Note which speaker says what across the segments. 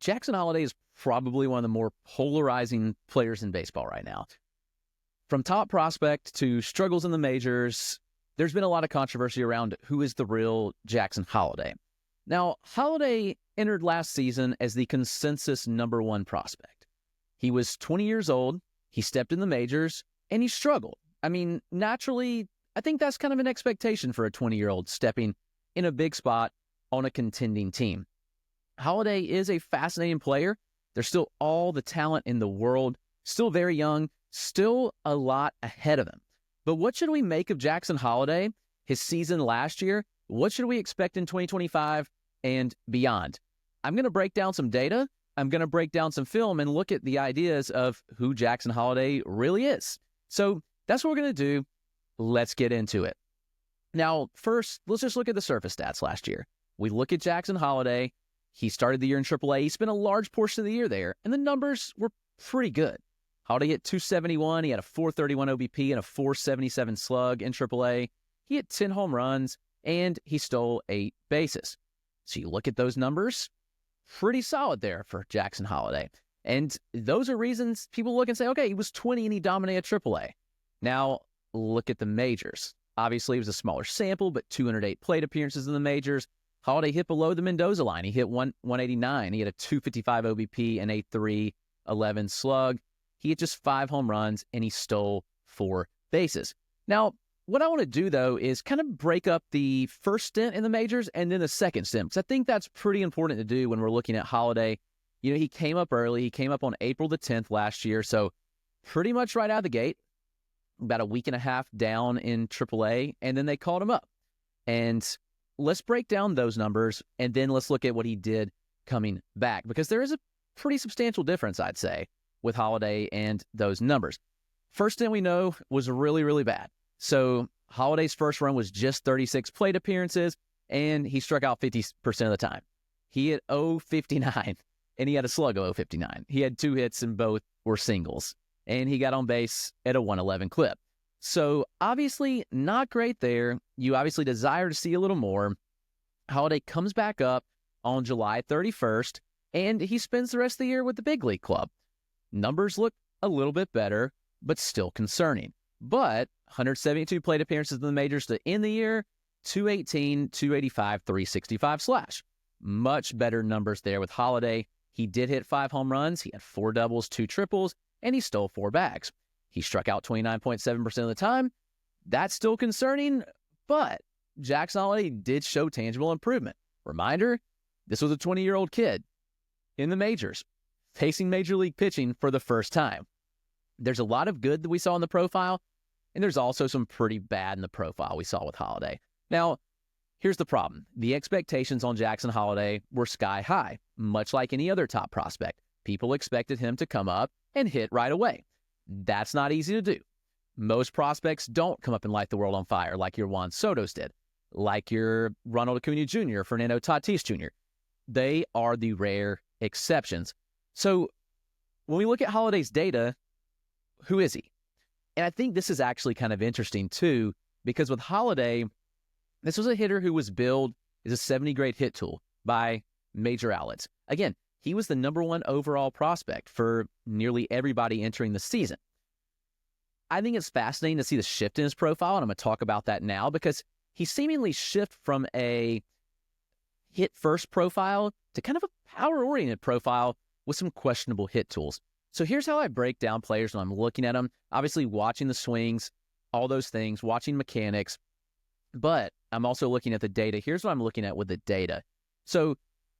Speaker 1: Jackson Holliday is probably one of the more polarizing players in baseball right now. From top prospect to struggles in the majors, there's been a lot of controversy around who is the real Jackson Holliday. Now, Holliday entered last season as the consensus number one prospect. He was 20 years old, he stepped in the majors, and he struggled. I mean, naturally, I think that's kind of an expectation for a 20-year-old stepping in a big spot on a contending team. Holliday is a fascinating player. There's still all the talent in the world, still very young, still a lot ahead of him. But what should we make of Jackson Holliday, his season last year? What should we expect in 2025 and beyond? I'm going to break down some data. I'm going to break down some film and look at the ideas of who Jackson Holliday really is. So that's what we're going to do. Let's get into it. Now, first, let's just look at the surface stats last year. We look at Jackson Holliday. He started the year in AAA. He spent a large portion of the year there, and the numbers were pretty good. Holliday hit .271. He had a .431 OBP and a .477 slug in AAA. He hit 10 home runs, and he stole 8 bases. So you look at those numbers, pretty solid there for Jackson Holliday. And those are reasons people look and say, okay, he was 20 and he dominated AAA. Now, look at the majors. Obviously, it was a smaller sample, but 208 plate appearances in the majors. Holliday hit below the Mendoza line. He hit 189. He had a .255 OBP and a .311 slug. He hit just 5 home runs, and he stole 4 bases. Now, what I want to do, though, is kind of break up the first stint in the majors and then the second stint, because I think that's pretty important to do when we're looking at Holliday. You know, he came up early. He came up on April the 10th last year, so pretty much right out of the gate, about a week and a half down in AAA, and then they called him up. And let's break down those numbers, and then let's look at what he did coming back, because there is a pretty substantial difference, I'd say, with Holliday and those numbers. First stint we know was really, really bad. So Holliday's first run was just 36 plate appearances, and he struck out 50% of the time. He hit .059, and he had a slug of .059. He had 2 hits, and both were singles, and he got on base at a 111 clip. So obviously not great there. You obviously desire to see a little more. Holliday comes back up on July 31st, and he spends the rest of the year with the big league club. Numbers look a little bit better, but still concerning. But 172 plate appearances in the majors to end the year, 218, 285, 365 slash. Much better numbers there with Holliday. He did hit 5 home runs. He had 4 doubles, 2 triples, and he stole 4 bags. He struck out 29.7% of the time. That's still concerning, but Jackson Holliday did show tangible improvement. Reminder, this was a 20-year-old kid in the majors, facing major league pitching for the first time. There's a lot of good that we saw in the profile, and there's also some pretty bad in the profile we saw with Holliday. Now, here's the problem. The expectations on Jackson Holliday were sky high, much like any other top prospect. People expected him to come up and hit right away. That's not easy to do. Most prospects don't come up and light the world on fire like your Juan Soto's did, like your Ronald Acuna Jr., Fernando Tatis Jr. They are the rare exceptions. So when we look at Holliday's data, who is he? And I think this is actually kind of interesting too, because with Holliday, this was a hitter who was billed as a 70-grade hit tool by major outlets. Again, he was the number 1 overall prospect for nearly everybody entering the season. I think it's fascinating to see the shift in his profile, and I'm going to talk about that now, because he seemingly shifted from a hit-first profile to kind of a power-oriented profile with some questionable hit tools. So here's how I break down players when I'm looking at them. Obviously, watching the swings, all those things, watching mechanics, but I'm also looking at the data. Here's what I'm looking at with the data. So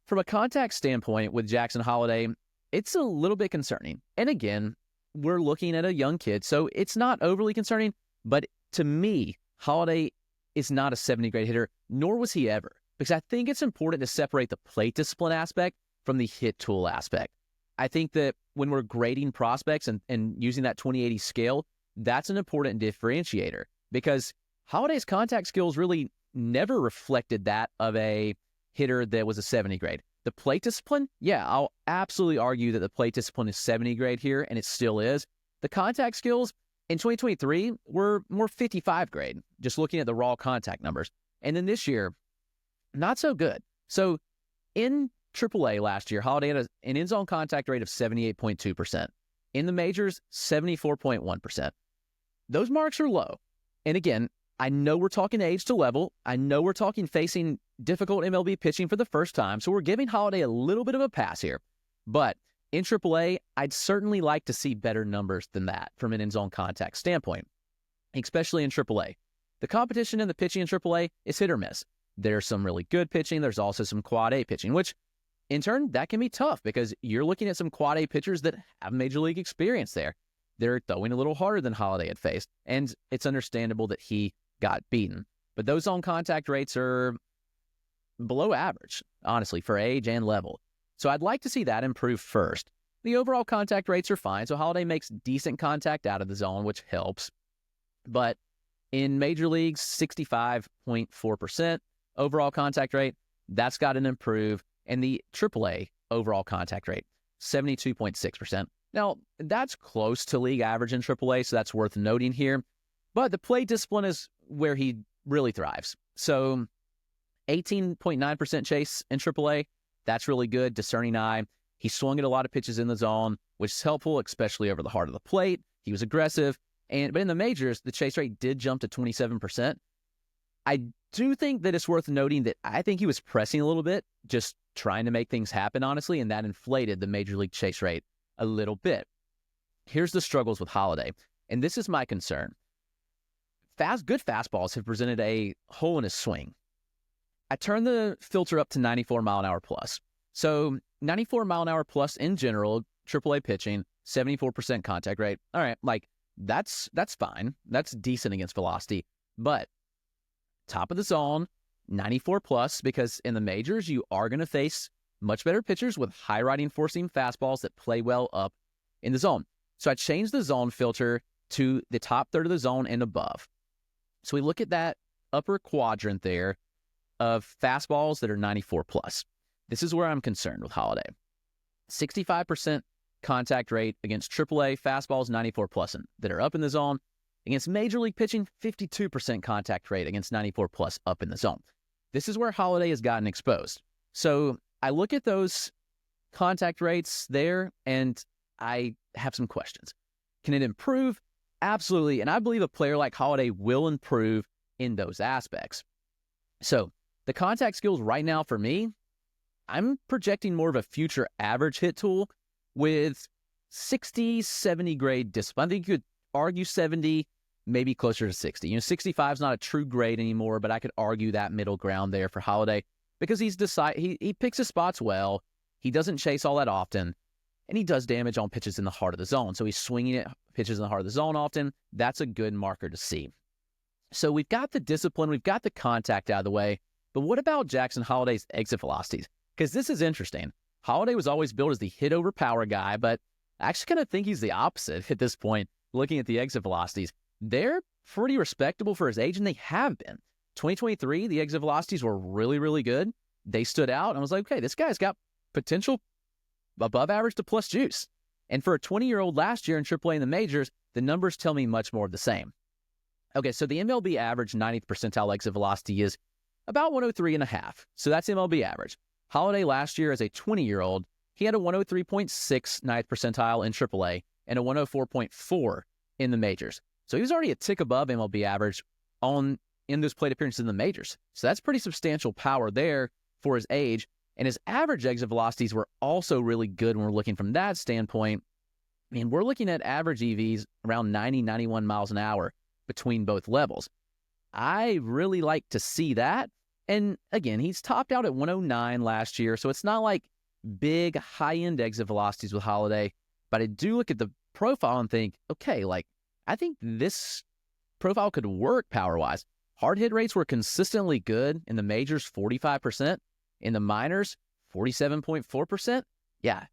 Speaker 1: from a contact standpoint with Jackson Holliday, it's a little bit concerning. And again, we're looking at a young kid, so it's not overly concerning. But to me, Holliday is not a 70-grade hitter, nor was he ever. Because I think it's important to separate the plate discipline aspect from the hit tool aspect. I think that when we're grading prospects and using that 20/80 scale, that's an important differentiator, because Holliday's contact skills really never reflected that of a hitter that was a 70 grade. The plate discipline, yeah, I'll absolutely argue that the plate discipline is 70 grade here, and it still is. The contact skills in 2023 were more 55 grade, just looking at the raw contact numbers. And then this year, not so good. So in AAA last year, Holliday had an in-zone contact rate of 78.2%. In the majors, 74.1%. Those marks are low. And again, I know we're talking age to level. I know we're talking facing difficult MLB pitching for the first time, so we're giving Holliday a little bit of a pass here. But in AAA, I'd certainly like to see better numbers than that from an in-zone contact standpoint, especially in AAA. The competition in the pitching in AAA is hit or miss. There's some really good pitching. There's also some quad A pitching, which in turn, that can be tough because you're looking at some quad A pitchers that have major league experience there. They're throwing a little harder than Holliday had faced, and it's understandable that he got beaten. But those on contact rates are below average, honestly, for age and level. So I'd like to see that improve first. The overall contact rates are fine, so Holliday makes decent contact out of the zone, which helps. But in major leagues, 65.4% overall contact rate, that's got to improve. And the AAA overall contact rate, 72.6%. Now, that's close to league average in AAA, so that's worth noting here. But the play discipline is where he really thrives. So 18.9% chase in AAA, that's really good, discerning eye. He swung at a lot of pitches in the zone, which is helpful, especially over the heart of the plate. He was aggressive. But in the majors, the chase rate did jump to 27%. I do think that it's worth noting that I think he was pressing a little bit, just trying to make things happen, honestly, and that inflated the major league chase rate a little bit. Here's the struggles with Holliday, and this is my concern. Good fastballs have presented a hole in his swing. I turned the filter up to 94 mile an hour plus. So 94 mile an hour plus in general, AAA pitching, 74% contact rate. All right, that's fine. That's decent against velocity, but top of the zone, 94 plus, because in the majors, you are going to face much better pitchers with high riding four-seam fastballs that play well up in the zone. So I changed the zone filter to the top third of the zone and above. So we look at that upper quadrant there of fastballs that are 94 plus. This is where I'm concerned with Holliday. 65% contact rate against AAA fastballs 94 plus that are up in the zone. Against major league pitching, 52% contact rate against 94 plus up in the zone. This is where Holliday has gotten exposed. So I look at those contact rates there, and I have some questions. Can it improve? Absolutely. And I believe a player like Holliday will improve in those aspects. So the contact skills right now for me, I'm projecting more of a future average hit tool with 60, 70 grade discipline. I think you could argue 70, maybe closer to 60. 65 is not a true grade anymore, but I could argue that middle ground there for Holliday because he picks his spots well. He doesn't chase all that often, and he does damage on pitches in the heart of the zone. So he's swinging at pitches in the heart of the zone often. That's a good marker to see. So we've got the discipline, we've got the contact out of the way, but what about Jackson Holliday's exit velocities? Because this is interesting. Holliday was always billed as the hit over power guy, but I actually kind of think he's the opposite at this point. Looking at the exit velocities, they're pretty respectable for his age, and they have been. 2023, the exit velocities were really, really good. They stood out, and I was like, okay, this guy's got potential above average to plus juice. And for a 20-year-old last year in AAA in the majors, the numbers tell me much more of the same. Okay, so the MLB average 90th percentile exit velocity is about 103.5. So that's MLB average. Holliday last year as a 20-year-old, he had a 103.6 9th percentile in AAA and a 104.4 in the majors. So he was already a tick above MLB average in those plate appearances in the majors. So that's pretty substantial power there for his age. And his average exit velocities were also really good when we're looking from that standpoint. I mean, we're looking at average EVs around 90, 91 miles an hour between both levels. I really like to see that. And again, he's topped out at 109 last year, so it's not like big high-end exit velocities with Holliday. But I do look at the profile and think, okay, I think this profile could work power-wise. Hard hit rates were consistently good in the majors, 45%. In the minors, 47.4%. Yeah,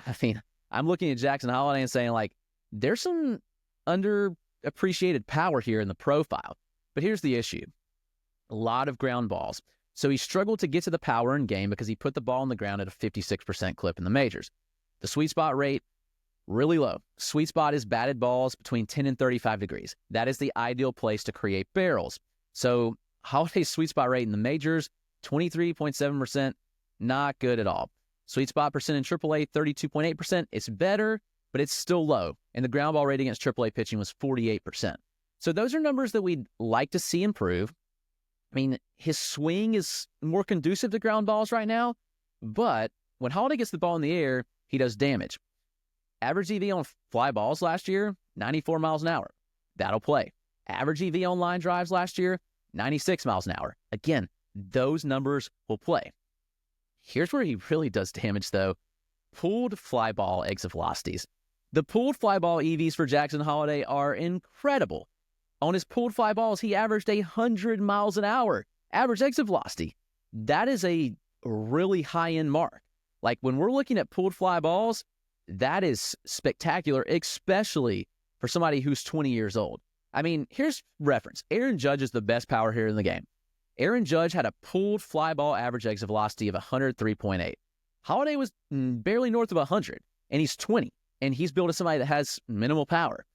Speaker 1: I mean, I'm looking at Jackson Holliday and saying, there's some underappreciated power here in the profile. But here's the issue. A lot of ground balls. So he struggled to get to the power in game because he put the ball on the ground at a 56% clip in the majors. The sweet spot rate, really low. Sweet spot is batted balls between 10 and 35 degrees. That is the ideal place to create barrels. So Holliday's sweet spot rate in the majors, 23.7%, not good at all. Sweet spot percent in AAA, 32.8%. It's better, but it's still low. And the ground ball rate against AAA pitching was 48%. So those are numbers that we'd like to see improve. I mean, his swing is more conducive to ground balls right now, but when Holliday gets the ball in the air, he does damage. Average EV on fly balls last year, 94 miles an hour. That'll play. Average EV on line drives last year, 96 miles an hour. Again, those numbers will play. Here's where he really does damage, though. Pulled fly ball exit velocities. The pulled fly ball EVs for Jackson Holliday are incredible. On his pulled fly balls, he averaged 100 miles an hour, average exit velocity. That is a really high-end mark. Like, when we're looking at pulled fly balls, that is spectacular, especially for somebody who's 20 years old. I mean, here's reference. Aaron Judge is the best power hitter in the game. Aaron Judge had a pulled fly ball average exit velocity of 103.8. Holliday was barely north of 100, and he's 20, and he's built as somebody that has minimal power.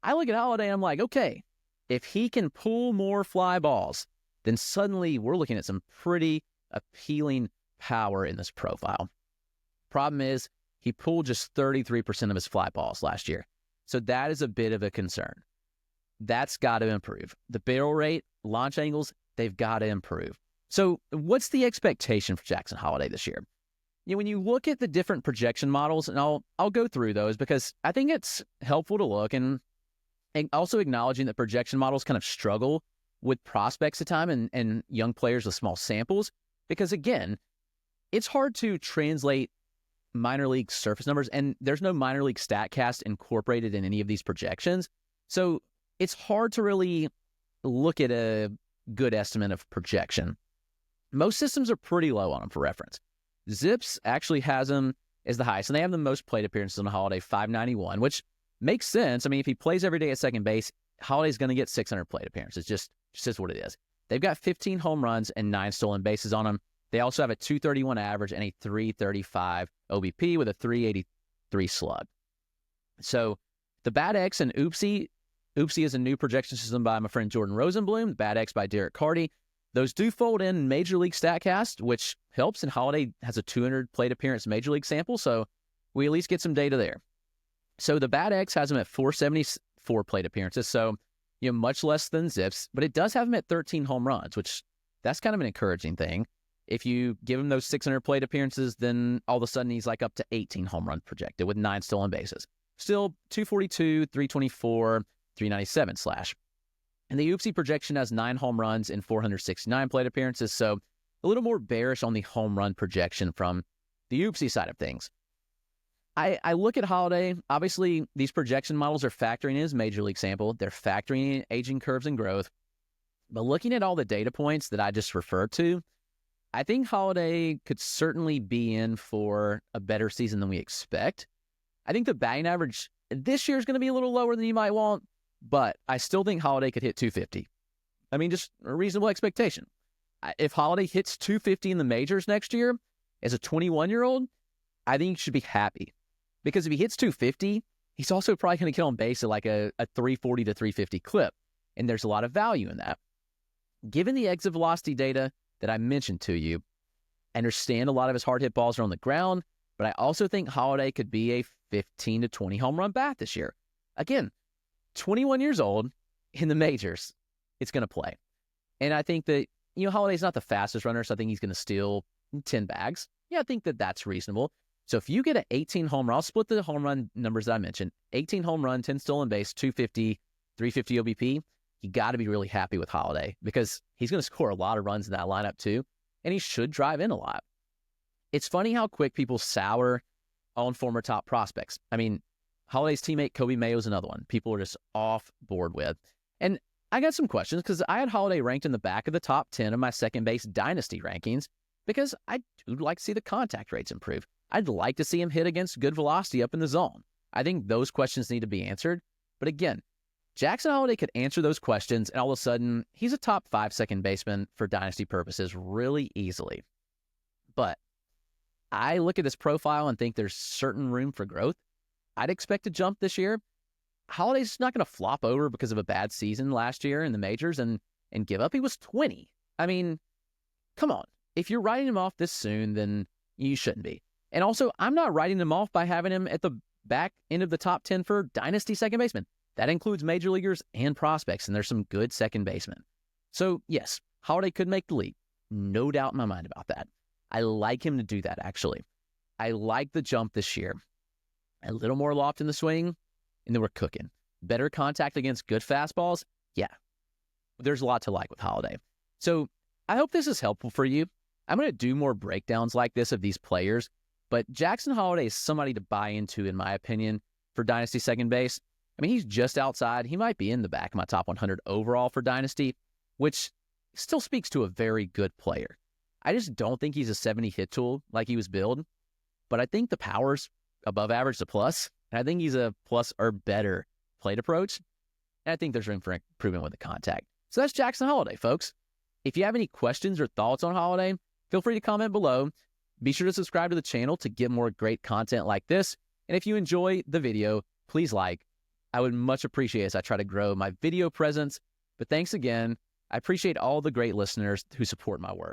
Speaker 1: I look at Holliday and I'm like, okay, if he can pull more fly balls, then suddenly we're looking at some pretty appealing power in this profile. Problem is, he pulled just 33% of his fly balls last year. So that is a bit of a concern. That's got to improve. The barrel rate, launch angles, they've got to improve. So what's the expectation for Jackson Holliday this year? You know, when you look at the different projection models, and I'll go through those because I think it's helpful to look, and also acknowledging that projection models kind of struggle with prospects at time and young players with small samples, because again, it's hard to translate minor league surface numbers, and there's no minor league StatCast incorporated in any of these projections. So it's hard to really look at a good estimate of projection. Most systems are pretty low on them for reference. Zips actually has them as the highest, and they have the most plate appearances on a Holliday, 591, which makes sense. I mean, if he plays every day at second base, Holliday's going to get 600 plate appearances. Just is what it is. They've got 15 home runs and 9 stolen bases on them. They also have a 231 average and a 335 OBP with a 383 slug. So the Bad X and Oopsie is a new projection system by my friend Jordan Rosenblum, Bad X by Derek Carty. Those do fold in Major League StatCast, which helps, and Holliday has a 200 plate appearance Major League sample, so we at least get some data there. So the Bad X has him at 474 plate appearances, so much less than Zips, but it does have him at 13 home runs, which that's kind of an encouraging thing. If you give him those 600 plate appearances, then all of a sudden he's like up to 18 home runs projected with 9 stolen bases. Still 242, 324, 397 slash. And the Oopsie projection has 9 home runs and 469 plate appearances, so a little more bearish on the home run projection from the Oopsie side of things. I look at Holliday. Obviously, these projection models are factoring in his Major League sample. They're factoring in aging curves and growth. But looking at all the data points that I just referred to, I think Holliday could certainly be in for a better season than we expect. I think the batting average this year is going to be a little lower than you might want, but I still think Holliday could hit 250. I mean, just a reasonable expectation. If Holliday hits 250 in the majors next year as a 21-year-old, I think you should be happy. Because if he hits 250, he's also probably going to get on base at like a 340 to 350 clip, and there's a lot of value in that. Given the exit velocity data that I mentioned to you, I understand a lot of his hard hit balls are on the ground, but I also think Holliday could be a 15 to 20 home run bat this year. Again, 21 years old in the majors, it's going to play. And I think that, Holliday's not the fastest runner, so I think he's going to steal 10 bags. Yeah, I think that that's reasonable. So if you get an 18 home run, I'll split the home run numbers that I mentioned. 18 home run, 10 stolen base, 250, 350 OBP. You got to be really happy with Holliday because he's going to score a lot of runs in that lineup too, and he should drive in a lot. It's funny how quick people sour on former top prospects. I mean, Holliday's teammate Kobe Mayo is another one people are just off board with. And I got some questions because I had Holliday ranked in the back of the top 10 of my second base dynasty rankings because I do like to see the contact rates improve. I'd like to see him hit against good velocity up in the zone. I think those questions need to be answered. But again, Jackson Holliday could answer those questions, and all of a sudden, he's a top 5 second baseman for dynasty purposes really easily. But I look at this profile and think there's certain room for growth. I'd expect a jump this year. Holliday's not going to flop over because of a bad season last year in the majors and give up. He was 20. I mean, come on. If you're writing him off this soon, then You shouldn't be. And also, I'm not writing him off by having him at the back end of the top 10 for dynasty second baseman. That includes major leaguers and prospects, and there's some good second basemen. So, yes, Holliday could make the leap. No doubt in my mind about that. I like him to do that, actually. I like the jump this year. A little more loft in the swing, and then we're cooking. Better contact against good fastballs? Yeah. There's a lot to like with Holliday. So, I hope this is helpful for you. I'm going to do more breakdowns like this of these players, but Jackson Holliday is somebody to buy into, in my opinion, for Dynasty second base. I mean, he's just outside. He might be in the back of my top 100 overall for Dynasty, which still speaks to a very good player. I just don't think he's a 70 hit tool like he was billed, but I think the power's above average to plus, and I think he's a plus or better plate approach, and I think there's room for improvement with the contact. So that's Jackson Holliday, folks. If you have any questions or thoughts on Holliday, feel free to comment below. Be sure to subscribe to the channel to get more great content like this, and if you enjoy the video, please like. I would much appreciate it as I try to grow my video presence, but thanks again. I appreciate all the great listeners who support my work.